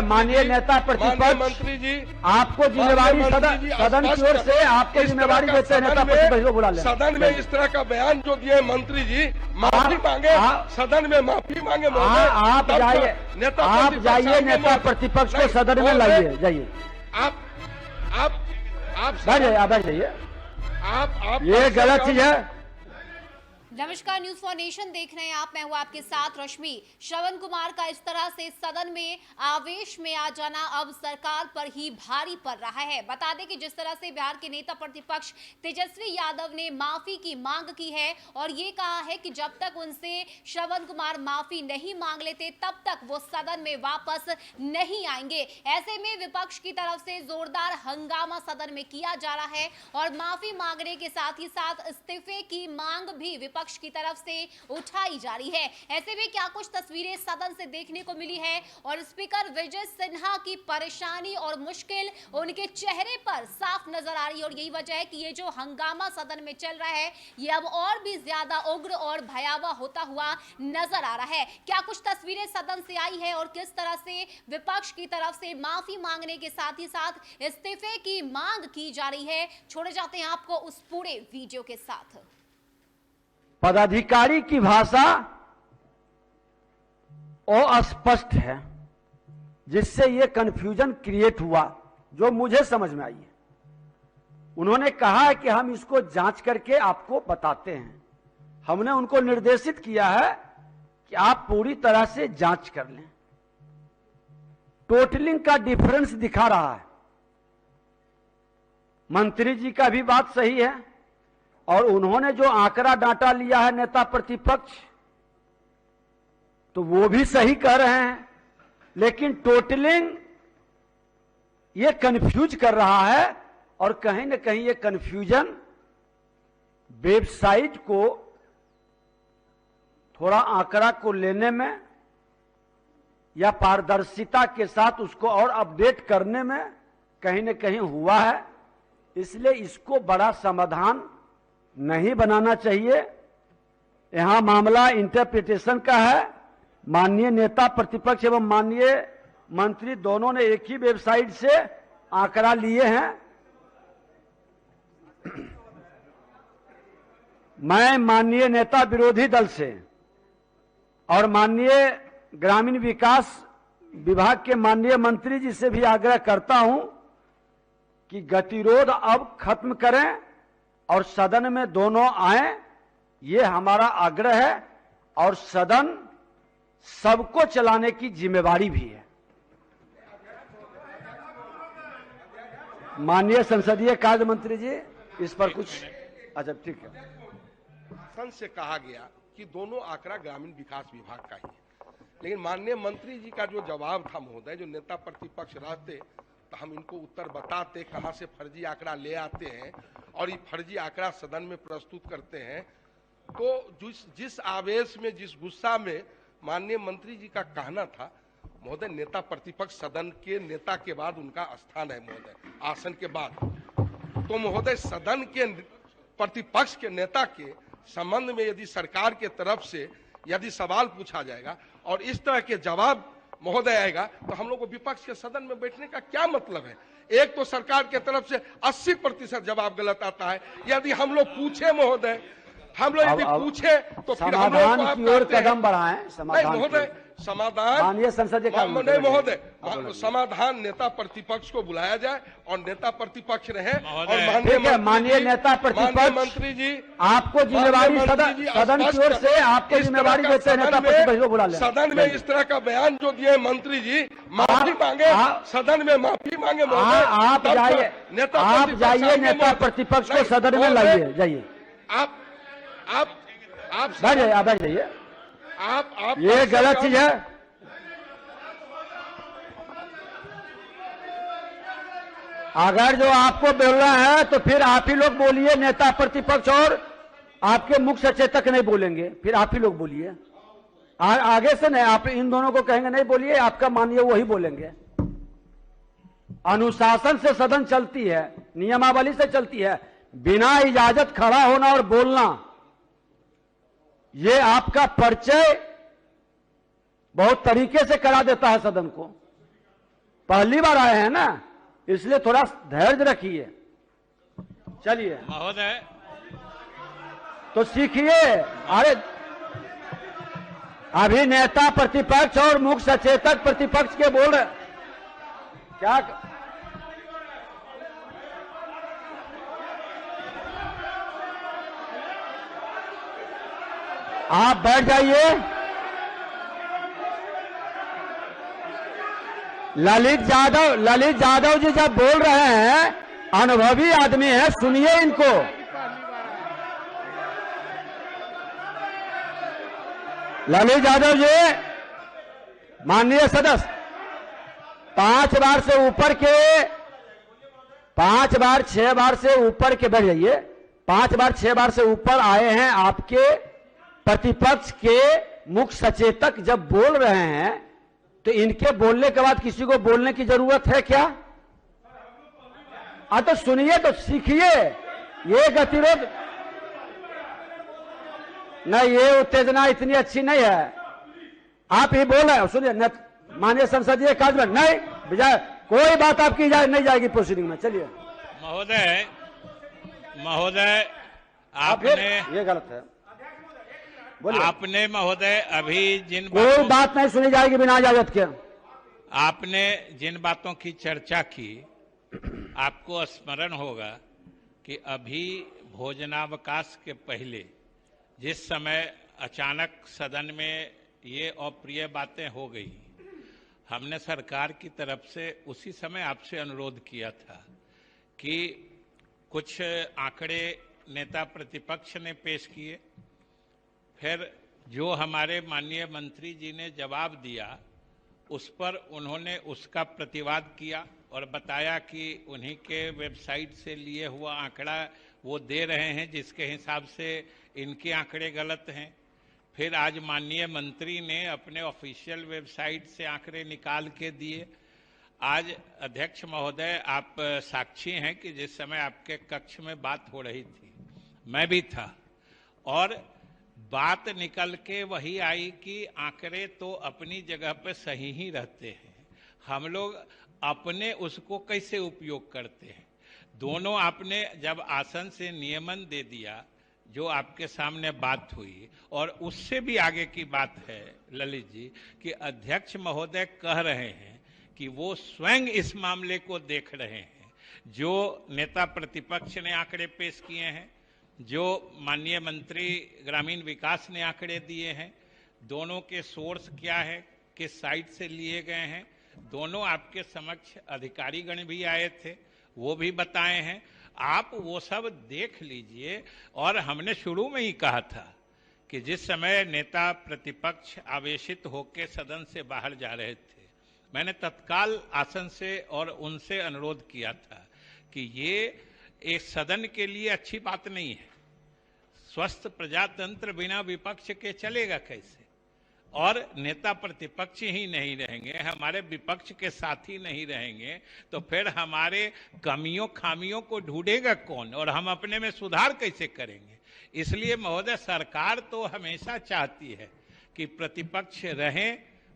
है माननीय नेता प्रतिपक्ष मंत्री जी, आपको जिम्मेवारी सदन की ओर से आपको जिम्मेवारी देते हैं नेता प्रतिपक्ष को बुला लें। सदन में इस तरह का बयान जो दिए मंत्री जी, माफी मांगे, सदन में माफी मांगे। आप जाइए नेता प्रतिपक्ष को सदन में लाइए, जाइए आप बैठ जाइए। ये गलत चीज है। नमस्कार, न्यूज फॉर नेशन देख रहे हैं आप। मैं हूं आपके साथ रश्मि। श्रवण कुमार का इस तरह से सदन में आवेश में आ जाना अब सरकार पर ही भारी पड़ रहा है। बता दें कि जिस तरह से बिहार के नेता प्रतिपक्ष तेजस्वी यादव ने माफी की मांग की है और ये कहा है कि जब तक उनसे श्रवण कुमार माफी नहीं मांग लेते तब तक वो सदन में वापस नहीं आएंगे। ऐसे में विपक्ष की तरफ से जोरदार हंगामा सदन में किया जा रहा है और माफी मांगने के साथ ही साथ इस्तीफे की मांग भी विपक्ष की तरफ से उठाई जा रही है। ऐसे में क्या कुछ तस्वीरें सदन से देखने को मिली है और स्पीकर विजय सिन्हा की परेशानी और मुश्किल उनके चेहरे पर साफ नजर आ रही है और यही वजह है कि ये जो हंगामा सदन में चल रहा है ये अब और भी ज्यादा उग्र और भयावह होता हुआ नजर आ रहा है। क्या कुछ तस्वीरें सदन से आई है और किस तरह से विपक्ष की तरफ से माफी मांगने के साथ ही साथ इस्तीफे की मांग की जा रही है, छोड़े जाते हैं आपको उस पूरे वीडियो के साथ। पदाधिकारी की भाषा अस्पष्ट है जिससे यह कंफ्यूजन क्रिएट हुआ, जो मुझे समझ में आई है। उन्होंने कहा है कि हम इसको जांच करके आपको बताते हैं। हमने उनको निर्देशित किया है कि आप पूरी तरह से जांच कर लें। टोटलिंग का डिफरेंस दिखा रहा है। मंत्री जी का भी बात सही है और उन्होंने जो आंकड़ा डाटा लिया है नेता प्रतिपक्ष, तो वो भी सही कह रहे हैं, लेकिन टोटलिंग ये कंफ्यूज कर रहा है और कहीं ना कहीं ये कंफ्यूजन वेबसाइट को थोड़ा आंकड़ा को लेने में या पारदर्शिता के साथ उसको और अपडेट करने में कहीं ना कहीं हुआ है। इसलिए इसको बड़ा समाधान नहीं बनाना चाहिए। यहां मामला इंटरप्रिटेशन का है। माननीय नेता प्रतिपक्ष एवं माननीय मंत्री दोनों ने एक ही वेबसाइट से आंकड़ा लिए हैं। मैं माननीय नेता विरोधी दल से और माननीय ग्रामीण विकास विभाग के माननीय मंत्री जी से भी आग्रह करता हूं कि गतिरोध अब खत्म करें और सदन में दोनों आए, ये हमारा आग्रह है। और सदन सबको चलाने की जिम्मेवारी भी है। माननीय संसदीय कार्य मंत्री जी, इस पर कुछ? अच्छा, ठीक है। शासन से कहा गया कि दोनों आंकड़ा ग्रामीण विकास विभाग का ही है, लेकिन माननीय मंत्री जी का जो जवाब था महोदय, जो नेता प्रतिपक्ष रहते तो हम इनको उत्तर बताते कहां से फर्जी आंकड़ा ले आते हैं और ये फर्जी आंकड़ा सदन में प्रस्तुत करते हैं। तो जिस आवेश में, जिस गुस्सा में माननीय मंत्री जी का कहना था, महोदय नेता प्रतिपक्ष सदन के नेता के बाद उनका स्थान है महोदय, आसन के बाद। तो महोदय सदन के प्रतिपक्ष के नेता के संबंध में यदि सरकार के तरफ से यदि सवाल पूछा जाएगा और इस तरह के जवाब महोदय आएगा तो हम लोग को विपक्ष के सदन में बैठने का क्या मतलब है? एक तो सरकार के तरफ से 80% जवाब गलत आता है। यदि हम लोग पूछे महोदय, हम लोग यदि पूछे तो फिर हम लोग समाधान की ओर कदम बढ़ाएं। समाधान महोदय, समाधान माननीय संसदीय नहीं महोदय, समाधान नेता प्रतिपक्ष को बुलाया जाए और नेता प्रतिपक्ष रहे और माननीय नेता प्रतिपक्ष मंत्री जी आपको जिम्मेवारी सदन की ओर से आपको जिम्मेवारी देते हैं नेता प्रतिपक्ष को बुला लें। सदन में इस तरह का बयान जो दिए मंत्री जी, माफी मांगे, सदन में माफी मांगे। आप जाइए नेता प्रतिपक्ष को सदन में लाइए, जाइए। आप बैठ जाइए। ये गलत चीज है। अगर जो आपको बोलना है तो फिर आप ही लोग बोलिए, नेता प्रतिपक्ष और आपके मुख्य सचेतक नहीं बोलेंगे, फिर आप ही लोग बोलिए। आगे से नहीं, आप इन दोनों को कहेंगे नहीं बोलिए, आपका मानिए वही बोलेंगे। अनुशासन से सदन चलती है, नियमावली से चलती है। बिना इजाजत खड़ा होना और बोलना, ये आपका परिचय बहुत तरीके से करा देता है सदन को। पहली बार आए हैं ना, इसलिए थोड़ा धैर्य रखिए। चलिए महोदय, तो सीखिए। अरे अभी नेता प्रतिपक्ष और मुख्य सचेतक प्रतिपक्ष के बोल रहे क्या? आप बैठ जाइए। ललित यादव जी जब बोल रहे हैं, अनुभवी आदमी है, सुनिए इनको। ललित यादव जी, माननीय सदस्य, 5 बार से ऊपर के 5 बार 6 बार से ऊपर के बैठ जाइए। 5 बार 6 बार से ऊपर आए हैं आपके प्रतिपक्ष के मुख्य सचेतक जब बोल रहे हैं, तो इनके बोलने के बाद किसी को बोलने की जरूरत है क्या? तो सुनिए, तो सीखिए। ये गतिरोध नहीं, ये उत्तेजना इतनी अच्छी नहीं है। आप ही बोल रहे हो, सुनिए। माननीय संसदीय कार्य में नहीं विजय, कोई बात आपकी नहीं जाएगी प्रोसीडिंग में। चलिए महोदय आपने, ये गलत है, बोलिए। आपने महोदय अभी जिन कोई बात नहीं सुनी जाएगी बिना इजाजत के। आपने जिन बातों की चर्चा की, आपको स्मरण होगा कि अभी भोजनावकाश के पहले जिस समय अचानक सदन में ये अप्रिय बातें हो गई, हमने सरकार की तरफ से उसी समय आपसे अनुरोध किया था कि कुछ आंकड़े नेता प्रतिपक्ष ने पेश किए, फिर जो हमारे माननीय मंत्री जी ने जवाब दिया उस पर उन्होंने उसका प्रतिवाद किया और बताया कि उन्हीं के वेबसाइट से लिए हुआ आंकड़ा वो दे रहे हैं, जिसके हिसाब से इनके आंकड़े गलत हैं। फिर आज माननीय मंत्री ने अपने ऑफिशियल वेबसाइट से आंकड़े निकाल के दिए। आज अध्यक्ष महोदय, आप साक्षी हैं कि जिस समय आपके कक्ष में बात हो रही थी, मैं भी था, और बात निकल के वही आई कि आंकड़े तो अपनी जगह पर सही ही रहते हैं, हम लोग अपने उसको कैसे उपयोग करते हैं। दोनों आपने जब आसन से नियमन दे दिया, जो आपके सामने बात हुई, और उससे भी आगे की बात है ललित जी कि अध्यक्ष महोदय कह रहे हैं कि वो स्वयं इस मामले को देख रहे हैं। जो नेता प्रतिपक्ष ने आंकड़े पेश किए हैं, जो माननीय मंत्री ग्रामीण विकास ने आंकड़े दिए हैं, दोनों के सोर्स क्या है, किस साइट से लिए गए हैं, दोनों आपके समक्ष अधिकारीगण भी आए थे, वो भी बताए हैं। आप वो सब देख लीजिए। और हमने शुरू में ही कहा था कि जिस समय नेता प्रतिपक्ष आवेशित होकर सदन से बाहर जा रहे थे, मैंने तत्काल आसन से और उनसे अनुरोध किया था कि ये एक सदन के लिए अच्छी बात नहीं है। स्वस्थ प्रजातंत्र बिना विपक्ष के चलेगा कैसे? और नेता प्रतिपक्ष ही नहीं रहेंगे, हमारे विपक्ष के साथी नहीं रहेंगे, तो फिर हमारे कमियों खामियों को ढूंढेगा कौन, और हम अपने में सुधार कैसे करेंगे? इसलिए महोदय, सरकार तो हमेशा चाहती है कि प्रतिपक्ष रहे,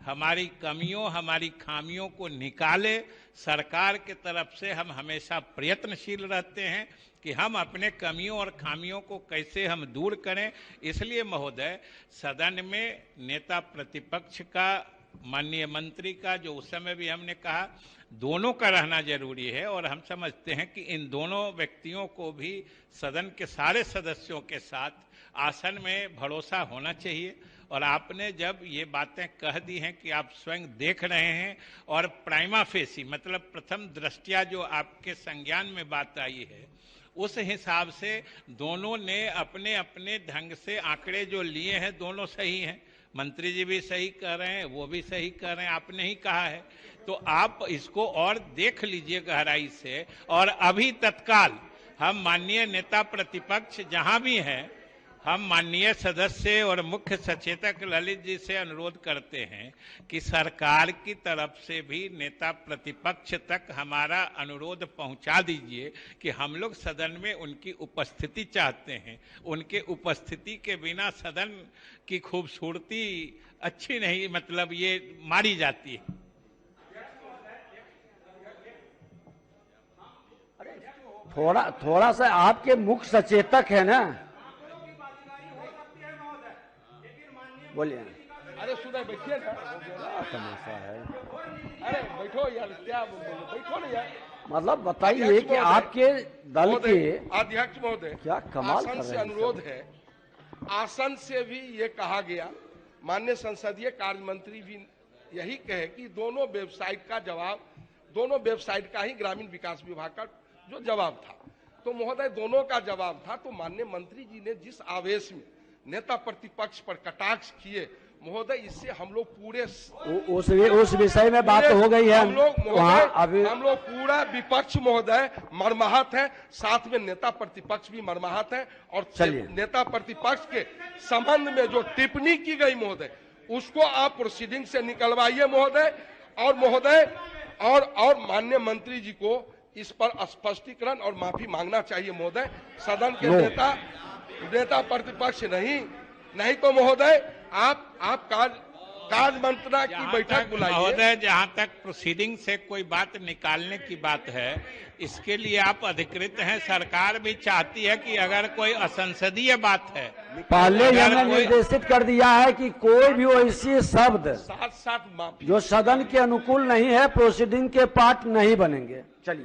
हमारी कमियों हमारी खामियों को निकाले। सरकार की तरफ से हम हमेशा प्रयत्नशील रहते हैं कि हम अपने कमियों और खामियों को कैसे हम दूर करें। इसलिए महोदय, सदन में नेता प्रतिपक्ष का, माननीय मंत्री का, जो उस समय भी हमने कहा, दोनों का रहना जरूरी है। और हम समझते हैं कि इन दोनों व्यक्तियों को भी सदन के सारे सदस्यों के साथ आसन में भरोसा होना चाहिए। और आपने जब ये बातें कह दी हैं कि आप स्वयं देख रहे हैं, और प्राइमा फेसी मतलब प्रथम दृष्टया जो आपके संज्ञान में बात आई है, उस हिसाब से दोनों ने अपने अपने ढंग से आंकड़े जो लिए हैं, दोनों सही हैं। मंत्री जी भी सही कह रहे हैं, वो भी सही कह रहे हैं, आपने ही कहा है। तो आप इसको और देख लीजिए गहराई से। और अभी तत्काल हम माननीय नेता प्रतिपक्ष जहां भी हैं, हम माननीय सदस्य और मुख्य सचेतक ललित जी से अनुरोध करते हैं कि सरकार की तरफ से भी नेता प्रतिपक्ष तक हमारा अनुरोध पहुंचा दीजिए कि हम लोग सदन में उनकी उपस्थिति चाहते हैं। उनके उपस्थिति के बिना सदन की खूबसूरती अच्छी नहीं, मतलब ये मारी जाती है। थोड़ा सा आपके मुख्य सचेतक है ना, बोलिए। अरे सुना, बैठिए ना। क्या समस्या है? अरे बैठो यार, क्या बैठो ना यार। मतलब बताइए कि आपके दल के अध्यक्ष महोदय, क्या कमाल कर आसन रहे से हैं अनुरोध है, आसन से भी ये कहा गया, माननीय संसदीय कार्य मंत्री भी यही कहे कि दोनों वेबसाइट का ही ग्रामीण विकास विभाग का जो जवाब था, तो महोदय दोनों का जवाब था। तो माननीय मंत्री जी ने जिस आवेश में नेता प्रतिपक्ष पर कटाक्ष किए महोदय, इससे हम लोग पूरे उस विषय में बात हो गई है। हम लोग अभी हम लोग पूरा विपक्ष महोदय मर्माहत है, साथ में नेता प्रतिपक्ष भी मर्माहत है। और नेता प्रतिपक्ष के संबंध में जो टिप्पणी की गई महोदय, उसको आप प्रोसीडिंग से निकलवाइए महोदय। और महोदय और माननीय मंत्री जी को इस पर स्पष्टीकरण और माफी मांगना चाहिए महोदय। सदन के नेता प्रतिपक्ष नहीं तो महोदय आप कार्य मंत्रणा की बैठक बुलाइए। महोदय, जहां तक प्रोसीडिंग से कोई बात निकालने की बात है, इसके लिए आप अधिकृत हैं। सरकार भी चाहती है कि अगर कोई असंसदीय बात है, पहले हमने निर्देशित कर दिया है कि कोई भी ऐसी शब्द साथ माफी जो सदन के अनुकूल नहीं है, प्रोसीडिंग के पार्ट नहीं बनेंगे। चलिए।